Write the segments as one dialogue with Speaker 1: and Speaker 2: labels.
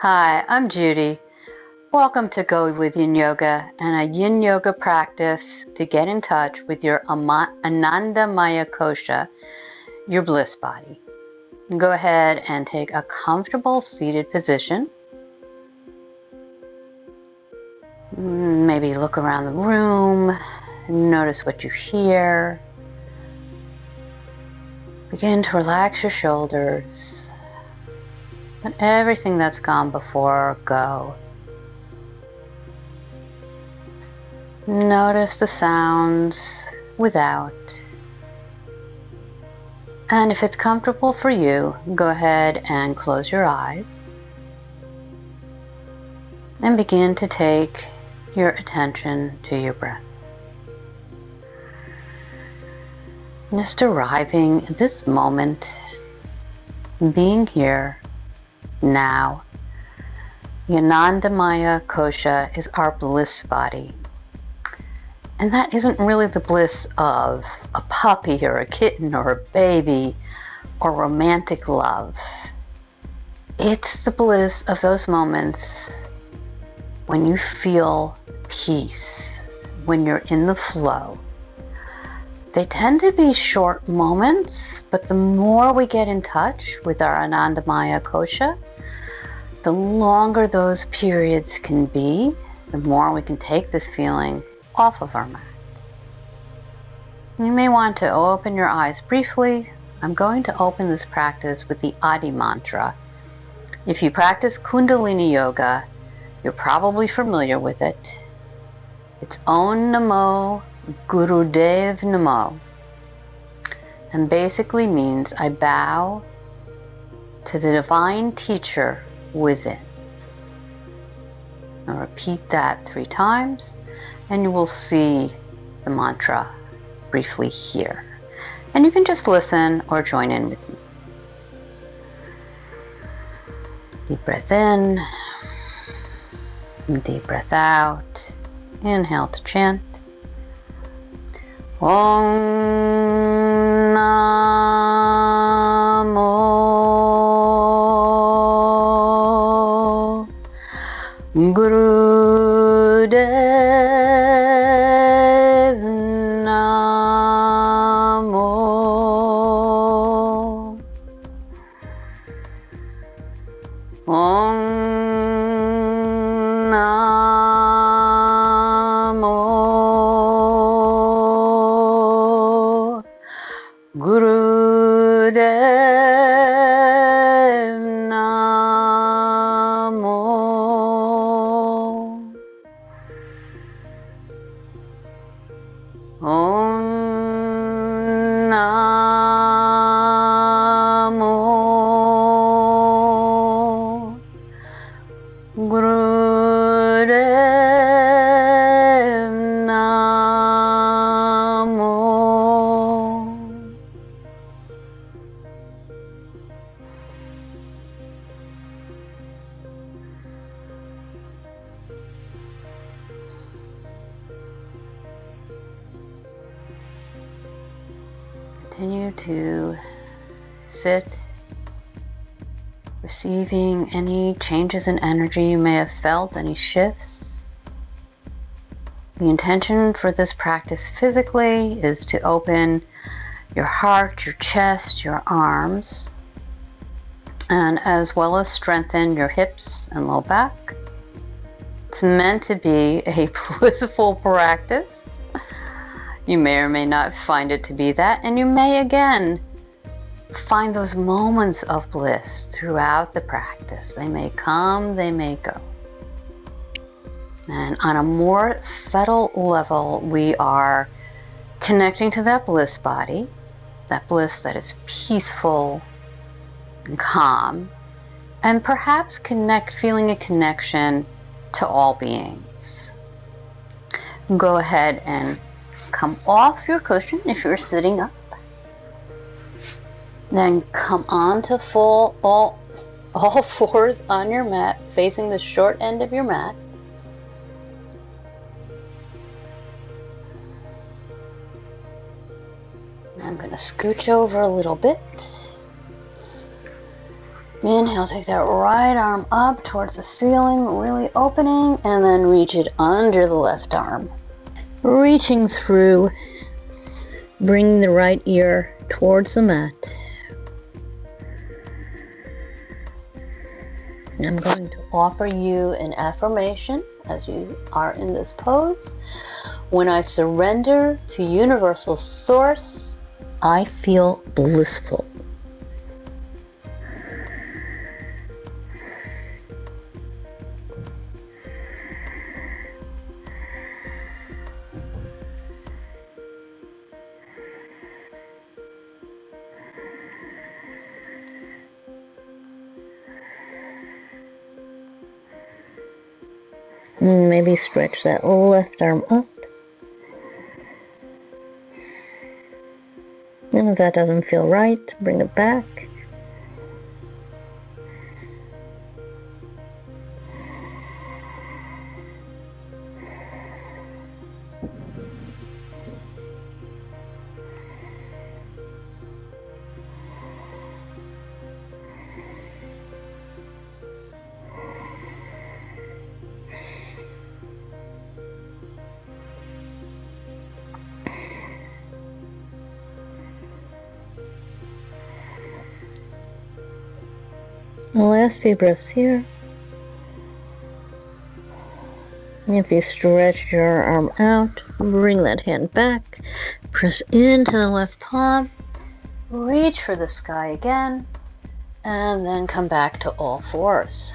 Speaker 1: Hi, I'm Judy. Welcome to Go with Yin Yoga and a Yin Yoga practice to get in touch with your Anandamaya Kosha, your Bliss Body. Go ahead and take a comfortable seated position. Maybe look around the room, notice what you hear. Begin to relax your shoulders. Let everything that's gone before go. Notice the sounds without. And if it's comfortable for you, go ahead and close your eyes and begin to take your attention to your breath. Just arriving at this moment, being here now. The Anandamaya Kosha is our bliss body. And that isn't really the bliss of a puppy or a kitten or a baby or romantic love. It's the bliss of those moments when you feel peace, when you're in the flow. They tend to be short moments, but the more we get in touch with our Anandamaya Kosha, the longer those periods can be, the more we can take this feeling off of our mat. You may want to open your eyes briefly. I'm going to open this practice with the Adi mantra. If you practice Kundalini Yoga, you're probably familiar with it. It's Om Namo Gurudev Namo, and basically means I bow to the divine teacher within. I'll repeat that 3 times, and you will see the mantra briefly here. And you can just listen or join in with me. Deep breath in, deep breath out. Inhale to chant. Om Namo Gurudev Namo. Om Namo Gurudev Namo. Om Namo Gurudev Namo. Continue to sit, receiving any changes in energy you may have felt, any shifts. The intention for this practice physically is to open your heart, your chest, your arms, and as well as strengthen your hips and low back. It's meant to be a blissful practice. You may or may not find it to be that, and you may again find those moments of bliss throughout the practice. They may come, they may go. And on a more subtle level, we are connecting to that bliss body, that bliss that is peaceful and calm, and perhaps feeling a connection to all beings. Go ahead and come off your cushion if you're sitting up. Then come on to all fours on your mat, facing the short end of your mat. I'm going to scooch over a little bit. Inhale, take that right arm up towards the ceiling, really opening, and then reach it under the left arm. Reaching through, bringing the right ear towards the mat. And I'm going to offer you an affirmation as you are in this pose. When I surrender to Universal Source, I feel blissful. Maybe stretch that left arm up. And if that doesn't feel right, bring it back. The last few breaths here. If you stretch your arm out, bring that hand back, press into the left palm, reach for the sky again, and then come back to all fours.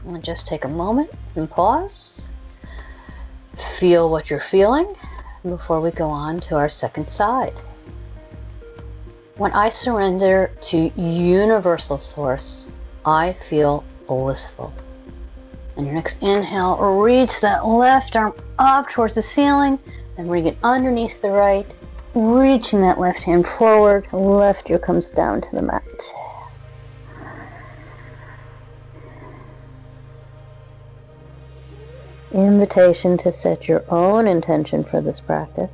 Speaker 1: And just take a moment and pause. Feel what you're feeling before we go on to our second side. When I surrender to Universal Source, I feel blissful. And your next inhale, reach that left arm up towards the ceiling and bring it underneath the right, reaching that left hand forward, left ear comes down to the mat. Invitation to set your own intention for this practice.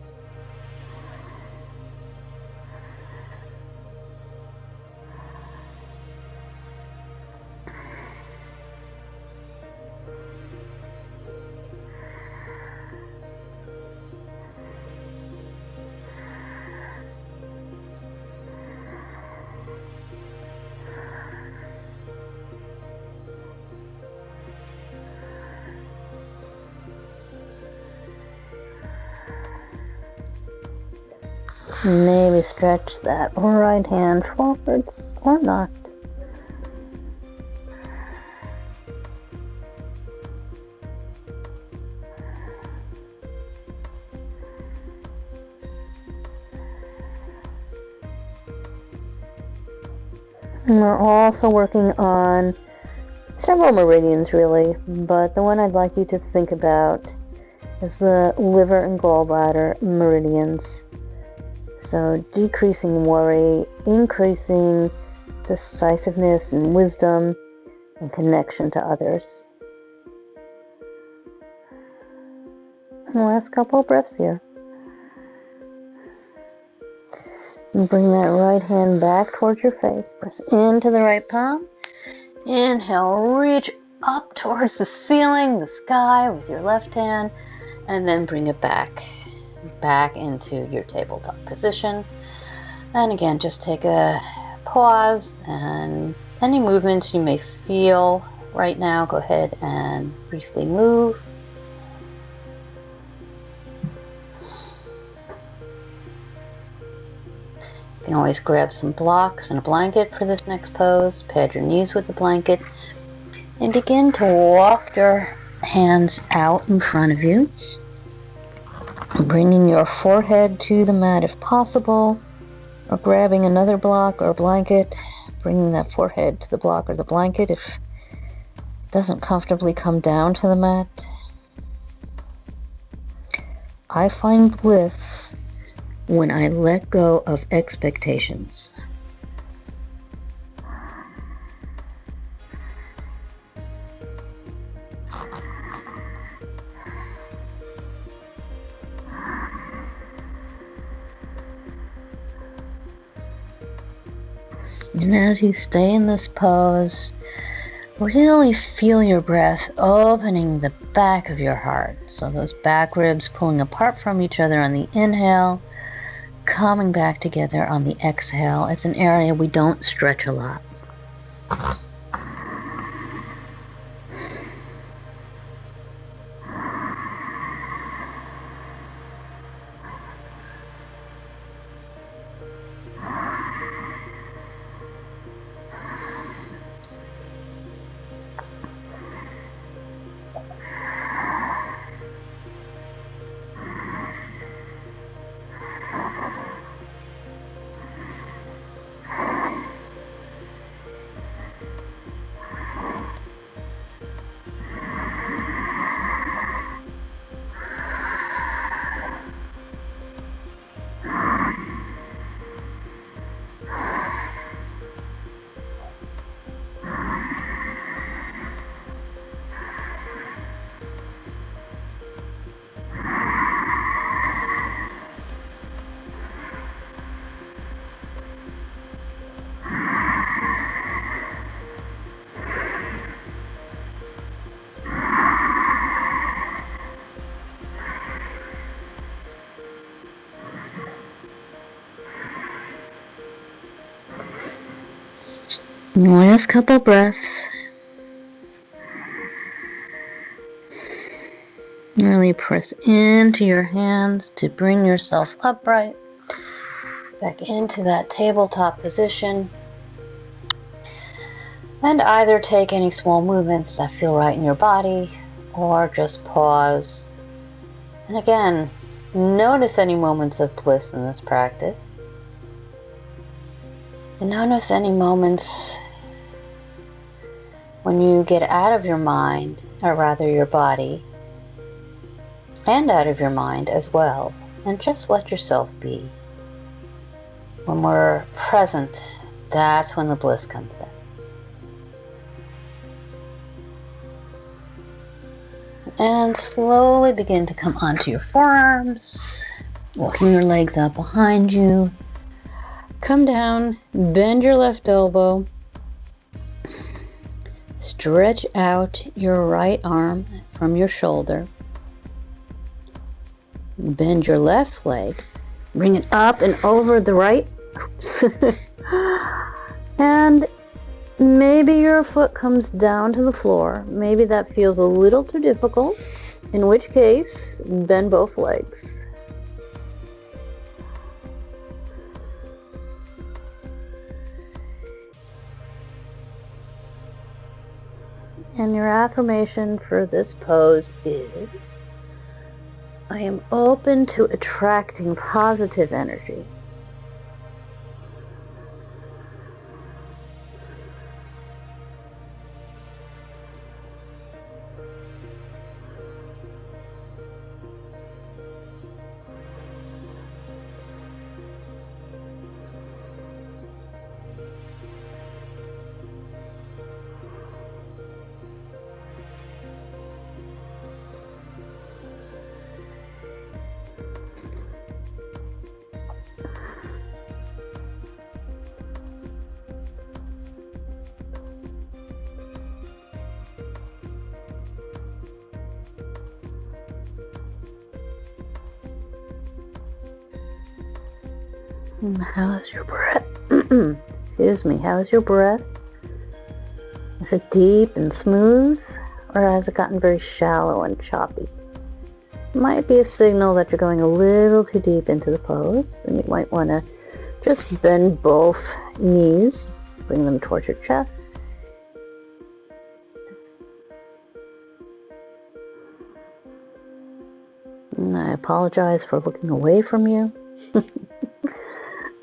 Speaker 1: Maybe stretch that right hand forwards or not. And we're also working on several meridians really, but the one I'd like you to think about is the liver and gallbladder meridians. So decreasing worry, increasing decisiveness and wisdom and connection to others. And the last couple of breaths here. And bring that right hand back towards your face. Press into the right palm. Inhale, reach up towards the ceiling, the sky with your left hand, and then bring it back into your tabletop position. And again, just take a pause, and any movements you may feel right now, go ahead and briefly move. You can always grab some blocks and a blanket for this next pose. Pad your knees with the blanket and begin to walk your hands out in front of you, bringing your forehead to the mat if possible, or grabbing another block or a blanket, bringing that forehead to the block or the blanket if it doesn't comfortably come down to the mat. I find bliss when I let go of expectations. And as you stay in this pose, really feel your breath opening the back of your heart. So those back ribs pulling apart from each other on the inhale, coming back together on the exhale. It's an area we don't stretch a lot. Last couple breaths. Really press into your hands to bring yourself upright. Back into that tabletop position. And either take any small movements that feel right in your body, or just pause. And again, notice any moments of bliss in this practice. And notice any moments when you get out of your mind, or rather your body, and out of your mind as well, and just let yourself be. When we're present, that's when the bliss comes in. And slowly begin to come onto your forearms, walking your legs out behind you. Come down, bend your left elbow, stretch out your right arm from your shoulder, bend your left leg, bring it up and over the right, and maybe your foot comes down to the floor. Maybe that feels a little too difficult, in which case, bend both legs. And your affirmation for this pose is, I am open to attracting positive energy. How is your breath? Excuse me, how is your breath? Is it deep and smooth, or has it gotten very shallow and choppy? It might be a signal that you're going a little too deep into the pose, and you might want to just bend both knees, bring them towards your chest. And I apologize for looking away from you.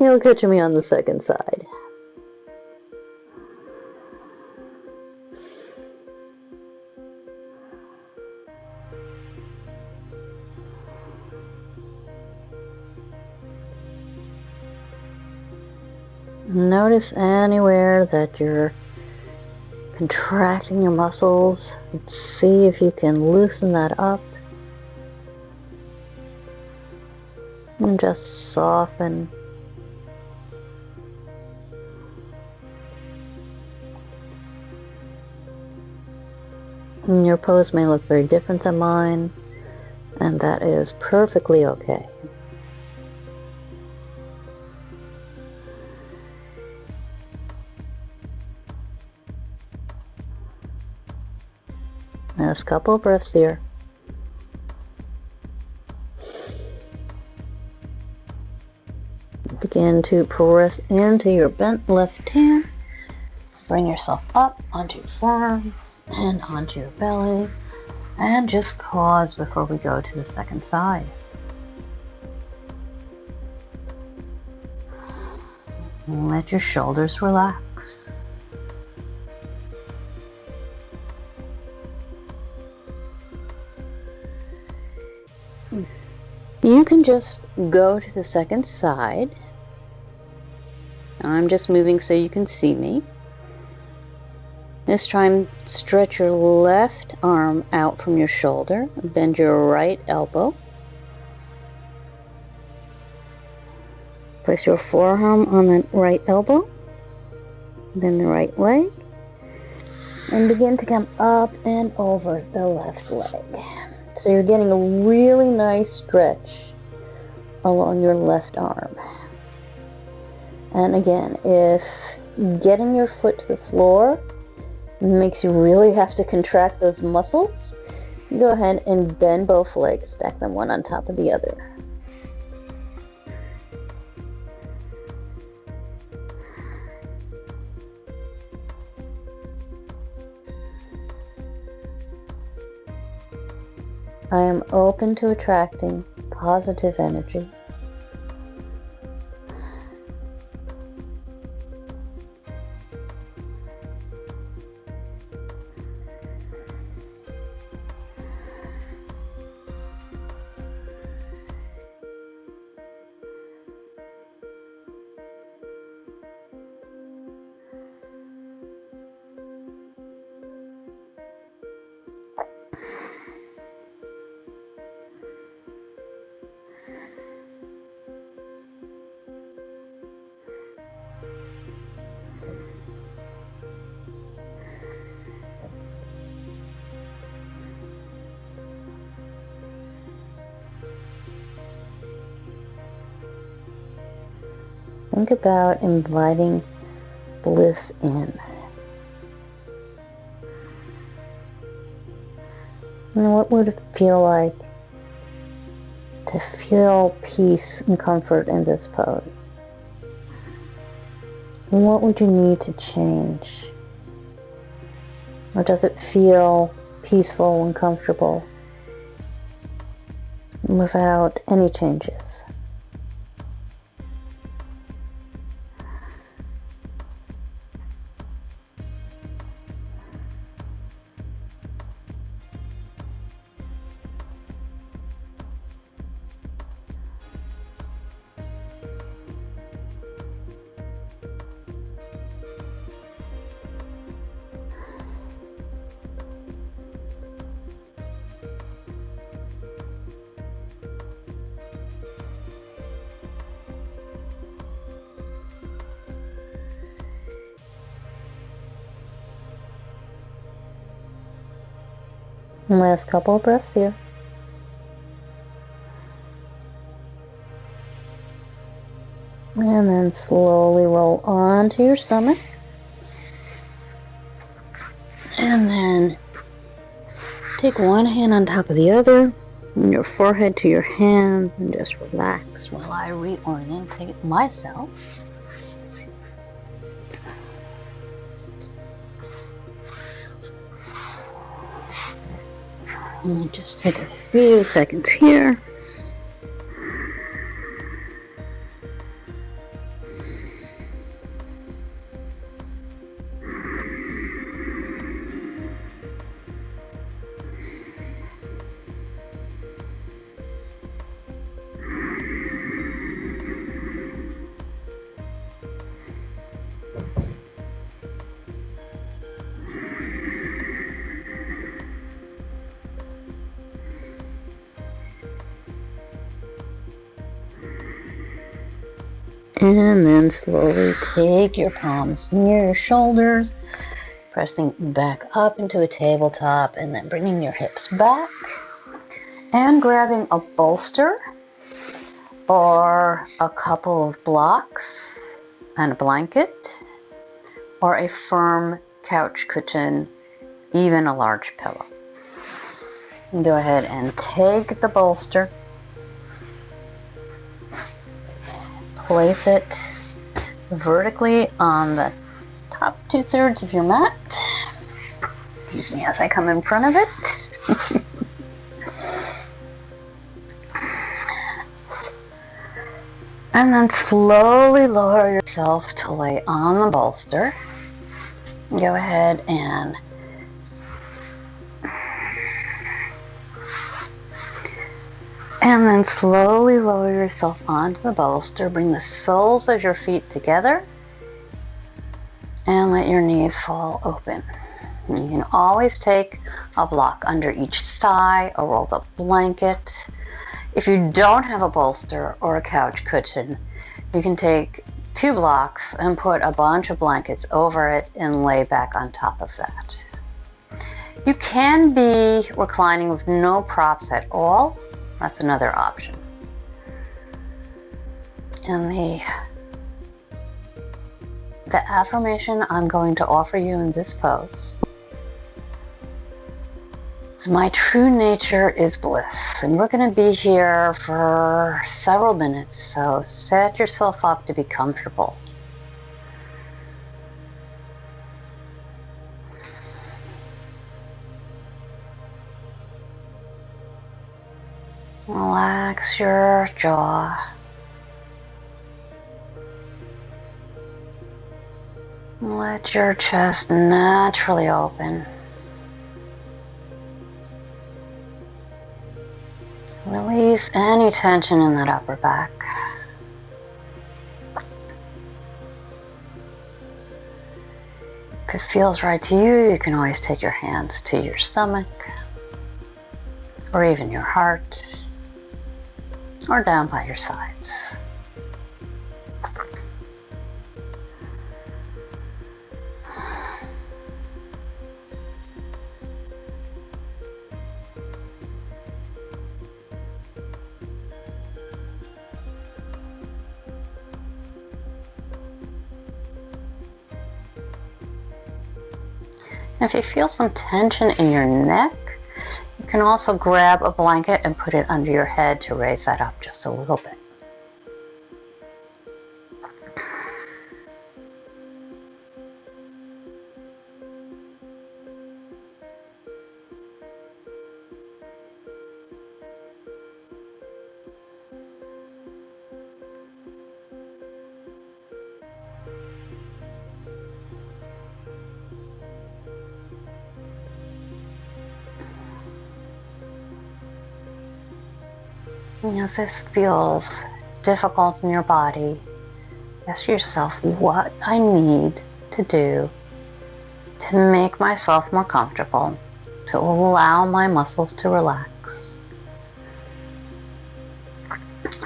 Speaker 1: You'll catch me on the second side. Notice anywhere that you're contracting your muscles. See if you can loosen that up. And just soften. And your pose may look very different than mine, and that is perfectly okay. Last couple of breaths here. Begin to press into your bent left hand. Bring yourself up onto your forearms and onto your belly. And just pause before we go to the second side. And let your shoulders relax. You can just go to the second side. I'm just moving so you can see me. This time, stretch your left arm out from your shoulder. Bend your right elbow. Place your forearm on the right elbow. Then the right leg. And begin to come up and over the left leg. So you're getting a really nice stretch along your left arm. And again, if getting your foot to the floor makes you really have to contract those muscles, go ahead and bend both legs, stack them one on top of the other. I am open to attracting positive energy. Think about inviting bliss in. And what would it feel like to feel peace and comfort in this pose? And what would you need to change? Or does it feel peaceful and comfortable without any changes? And last couple of breaths here. And then slowly roll onto your stomach. And then take one hand on top of the other, and your forehead to your hands, and just relax while I reorientate myself. And just take a few seconds here. And then slowly take your palms near your shoulders. pressing back up into a tabletop and then bringing your hips back and grabbing a bolster or a couple of blocks and a blanket or a firm couch cushion, even a large pillow. And go ahead and take the bolster, place it vertically on the top 2/3 of your mat. Excuse me as I come in front of it. And then slowly lower yourself to lay on the bolster. Go ahead and then slowly lower yourself onto the bolster. Bring the soles of your feet together and let your knees fall open. And you can always take a block under each thigh, a rolled up blanket. If you don't have a bolster or a couch cushion, you can take 2 blocks and put a bunch of blankets over it and lay back on top of that. You can be reclining with no props at all. That's another option. And the affirmation I'm going to offer you in this pose is, my true nature is bliss. And we're going to be here for several minutes, so set yourself up to be comfortable. Relax your jaw. Let your chest naturally open. Release any tension in that upper back. If it feels right to you, you can always take your hands to your stomach, or even your heart, or down by your sides. If you feel some tension in your neck, you can also grab a blanket and put it under your head to raise that up just a little bit. If this feels difficult in your body, ask yourself what I need to do to make myself more comfortable, to allow my muscles to relax.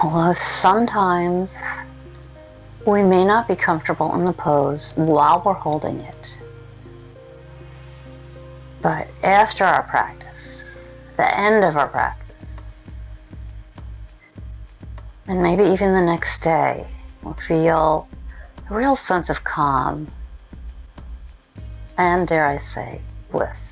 Speaker 1: Although sometimes we may not be comfortable in the pose while we're holding it, but after our practice, the end of our practice, and maybe even the next day, we'll feel a real sense of calm and, dare I say, bliss.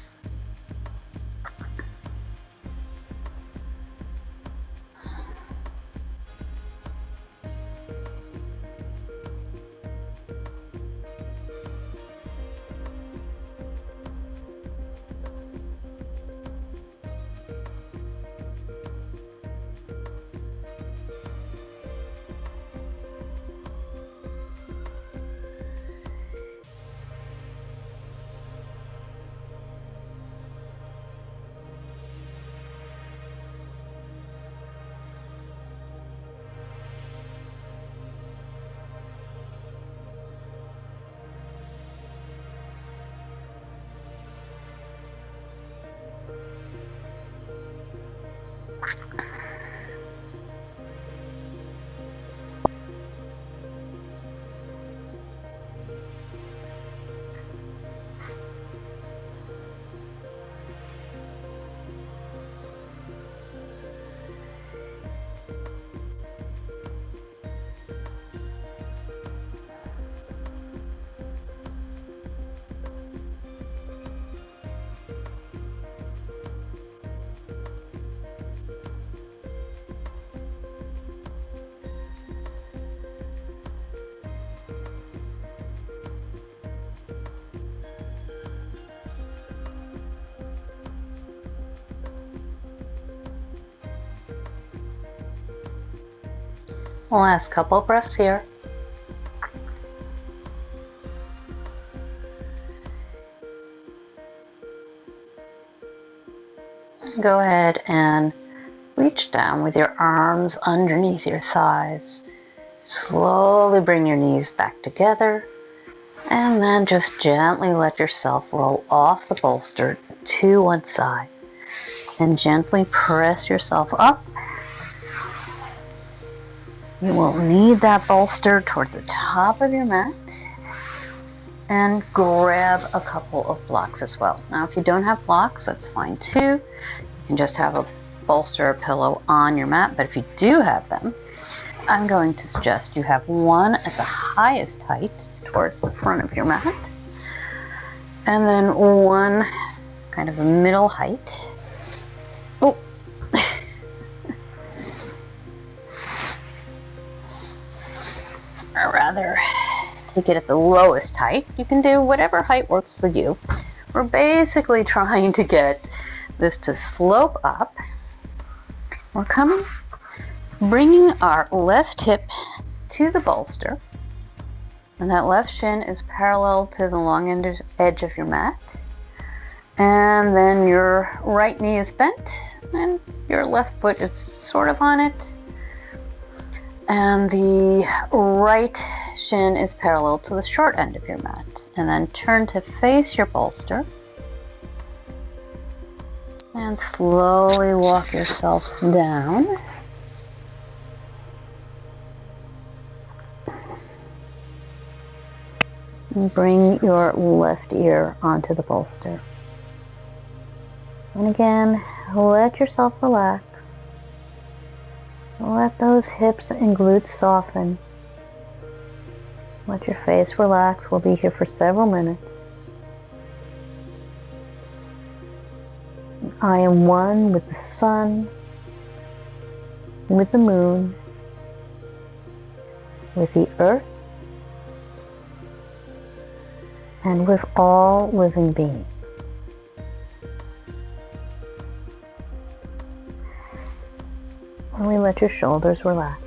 Speaker 1: Last couple breaths here. Go ahead and reach down with your arms underneath your thighs. Slowly bring your knees back together, and then just gently let yourself roll off the bolster to one side and gently press yourself up. You will need that bolster towards the top of your mat, and grab a couple of blocks as well. Now, if you don't have blocks, that's fine too. You can just have a bolster or pillow on your mat, but if you do have them, I'm going to suggest you have one at the highest height towards the front of your mat, and then one kind of a middle height. Oh, or rather, take it at the lowest height. You can do whatever height works for you. We're basically trying to get this to slope up. We're bringing our left hip to the bolster, and that left shin is parallel to the long edge of your mat. And then your right knee is bent, and your left foot is sort of on it. And the right shin is parallel to the short end of your mat. And then turn to face your bolster. And slowly walk yourself down. And bring your left ear onto the bolster. And again, let yourself relax. Let those hips and glutes soften. Let your face relax. We'll be here for several minutes. I am one with the sun, with the moon, with the earth, and with all living beings. And we let your shoulders relax.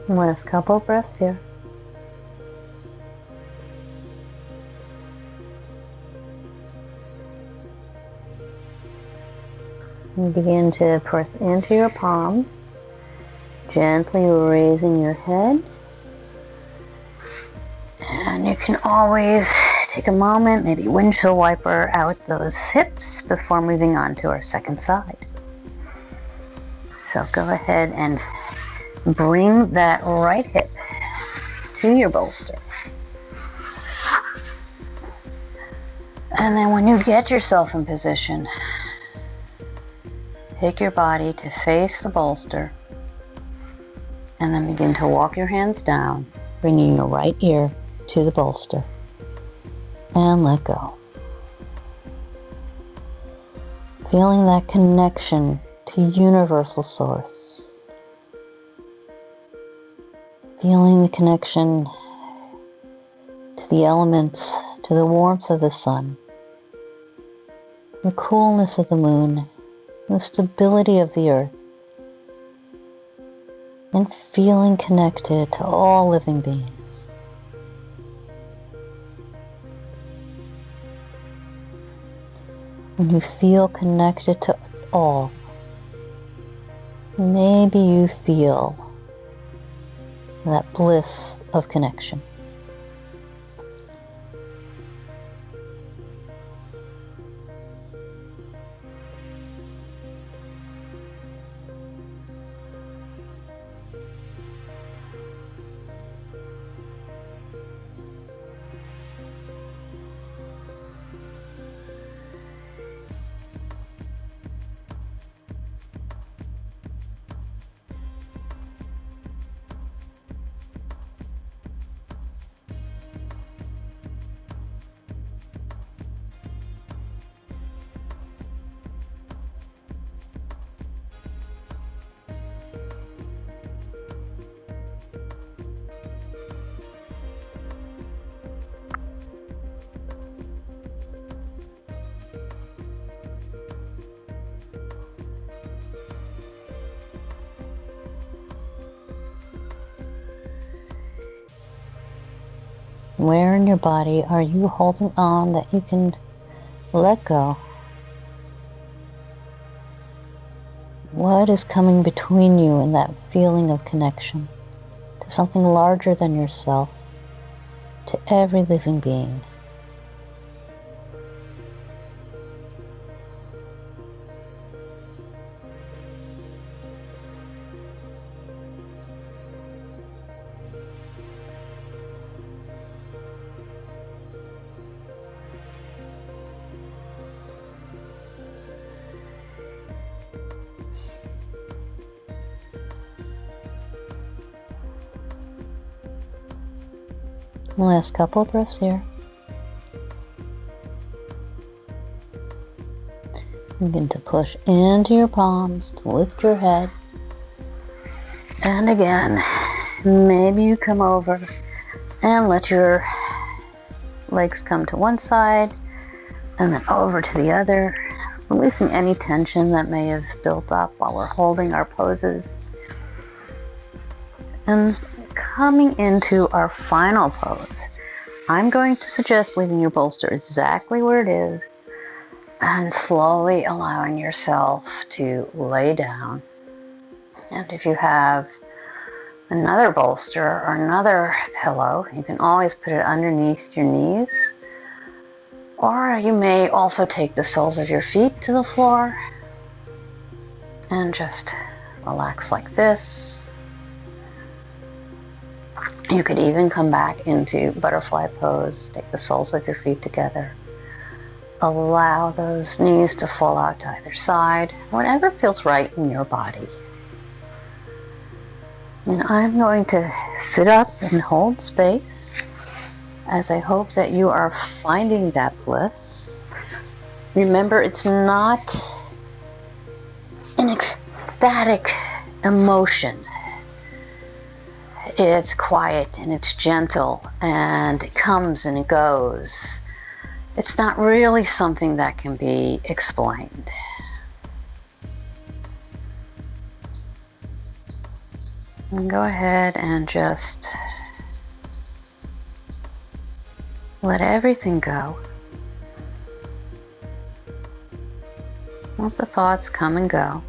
Speaker 1: Last couple breaths here. And begin to press into your palms, gently raising your head. And you can always take a moment, maybe windshield wiper out those hips before moving on to our second side. So go ahead and bring that right hip to your bolster. And then when you get yourself in position, take your body to face the bolster and then begin to walk your hands down, bringing your right ear to the bolster and let go. Feeling that connection to universal source. Feeling the connection to the elements, to the warmth of the sun, the coolness of the moon, the stability of the earth, and feeling connected to all living beings. When you feel connected to all, maybe you feel that bliss of connection. Where in your body are you holding on that you can let go? What is coming between you and that feeling of connection to something larger than yourself, to every living being? Last couple of breaths here. Begin to push into your palms to lift your head. And again, maybe you come over and let your legs come to one side and then over to the other, releasing any tension that may have built up while we're holding our poses. And coming into our final pose, I'm going to suggest leaving your bolster exactly where it is and slowly allowing yourself to lay down. And if you have another bolster or another pillow, you can always put it underneath your knees. Or you may also take the soles of your feet to the floor and just relax like this. You could even come back into butterfly pose, take the soles of your feet together. Allow those knees to fall out to either side, whatever feels right in your body. And I'm going to sit up and hold space as I hope that you are finding that bliss. Remember, it's not an ecstatic emotion. It's quiet and it's gentle and it comes and it goes. It's not really something that can be explained. And go ahead and just let everything go. Let the thoughts come and go.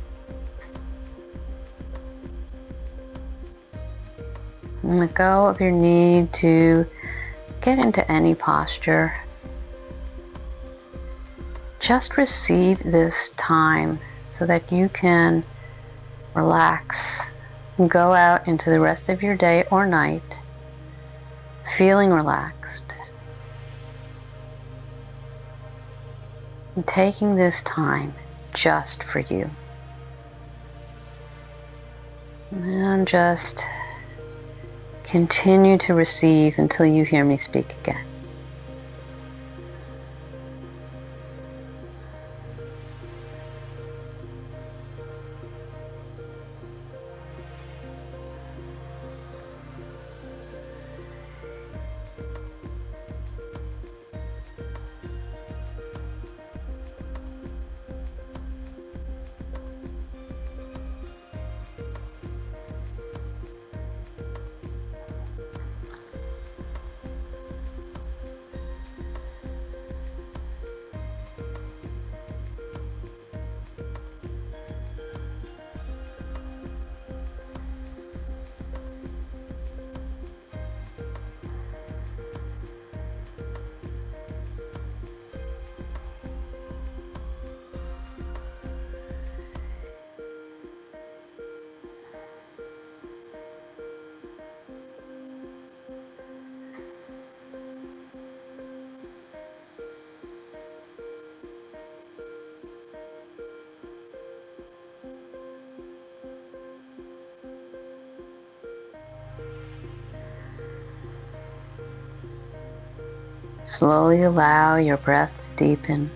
Speaker 1: And let go of your need to get into any posture. Just receive this time so that you can relax and go out into the rest of your day or night feeling relaxed and taking this time just for you. And just continue to receive until you hear me speak again. Slowly allow your breath to deepen.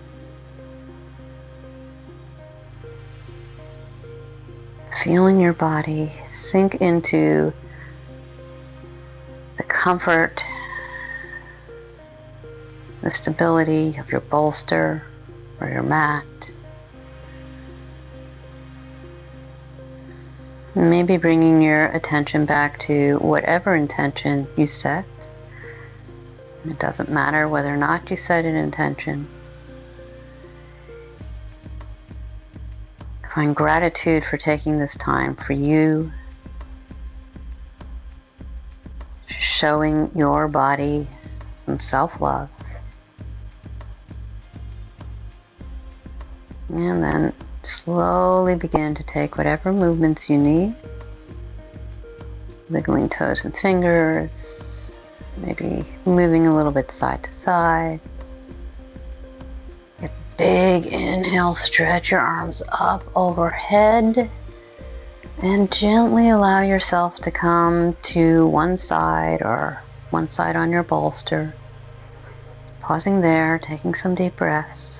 Speaker 1: Feeling your body sink into the comfort, the stability of your bolster or your mat. Maybe bringing your attention back to whatever intention you set. It doesn't matter whether or not you set an intention. Find gratitude for taking this time for you, showing your body some self-love. And then slowly begin to take whatever movements you need. Wiggling toes and fingers. Maybe moving a little bit side to side. Get a big inhale, stretch your arms up overhead, and gently allow yourself to come to one side or one side on your bolster. Pausing there, taking some deep breaths.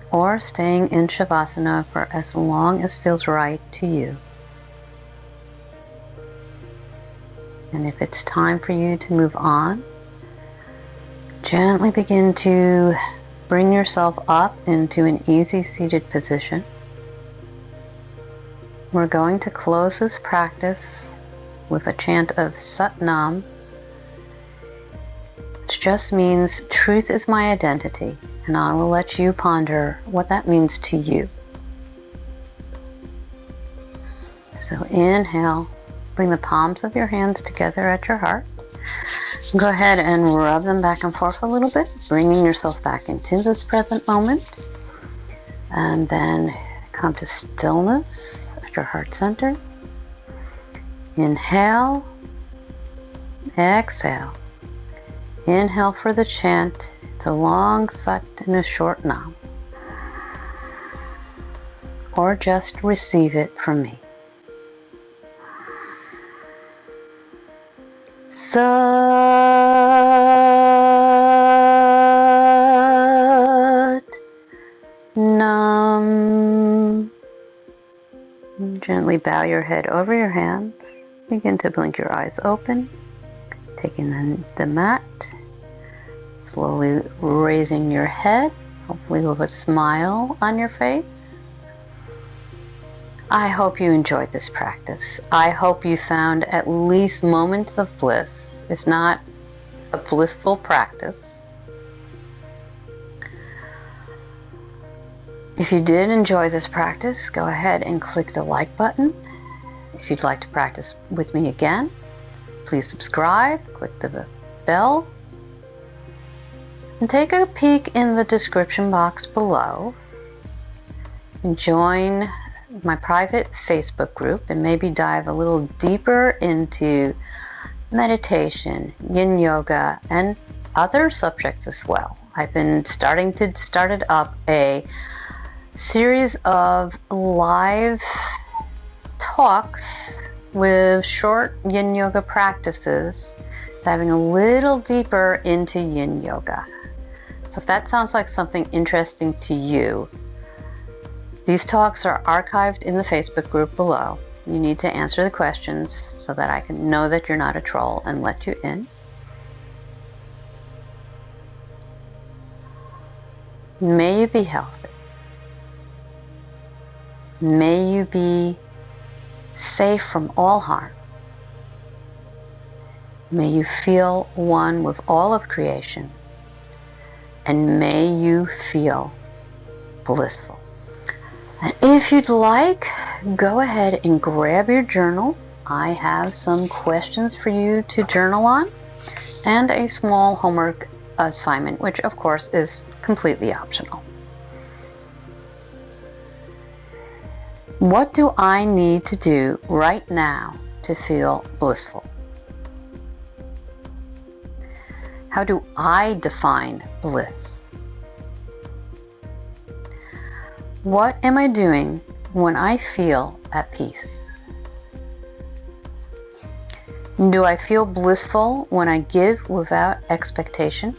Speaker 1: Or staying in Savasana for as long as feels right to you. And if it's time for you to move on, gently begin to bring yourself up into an easy seated position. We're going to close this practice with a chant of Sat Nam, which just means truth is my identity. And I will let you ponder what that means to you. So inhale, bring the palms of your hands together at your heart. Go ahead and rub them back and forth a little bit, bringing yourself back into this present moment. And then come to stillness at your heart center. Inhale, exhale. Inhale for the chant. It's a long Sat and a short Nam. Or just receive it from me. Sat Nam. Gently bow your head over your hands. Begin to blink your eyes open. Taking the mat. Slowly raising your head, hopefully with a smile on your face. I hope you enjoyed this practice. I hope you found at least moments of bliss if not a blissful practice. If you did enjoy this practice, go ahead and click the like button. If you'd like to practice with me again, please subscribe, click the bell, and take a peek in the description box below. And join my private Facebook group and maybe dive a little deeper into meditation, Yin Yoga, and other subjects as well. I've been started up a series of live talks with short Yin Yoga practices, diving a little deeper into Yin Yoga. So if that sounds like something interesting to you, these talks are archived in the Facebook group below. You need to answer the questions so that I can know that you're not a troll and let you in. May you be healthy. May you be safe from all harm. May you feel one with all of creation. And may you feel blissful. And if you'd like, go ahead and grab your journal. I have some questions for you to journal on and a small homework assignment, which of course is completely optional. What do I need to do right now to feel blissful? How do I define bliss? What am I doing when I feel at peace? Do I feel blissful when I give without expectation?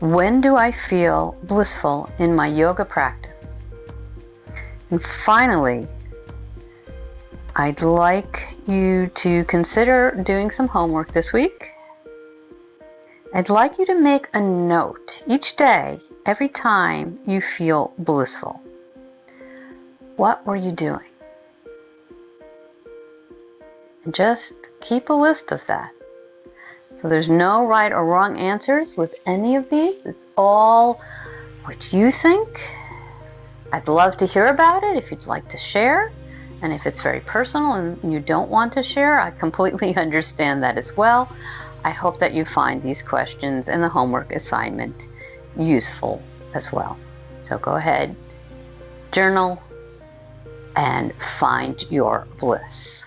Speaker 1: When do I feel blissful in my yoga practice? And finally, I'd like you to consider doing some homework this week. I'd like you to make a note each day, every time you feel blissful. What were you doing? And just keep a list of that. So there's no right or wrong answers with any of these. It's all what you think. I'd love to hear about it if you'd like to share. And if it's very personal and you don't want to share, I completely understand that as well. I hope that you find these questions and the homework assignment useful as well. So go ahead, journal, and find your bliss.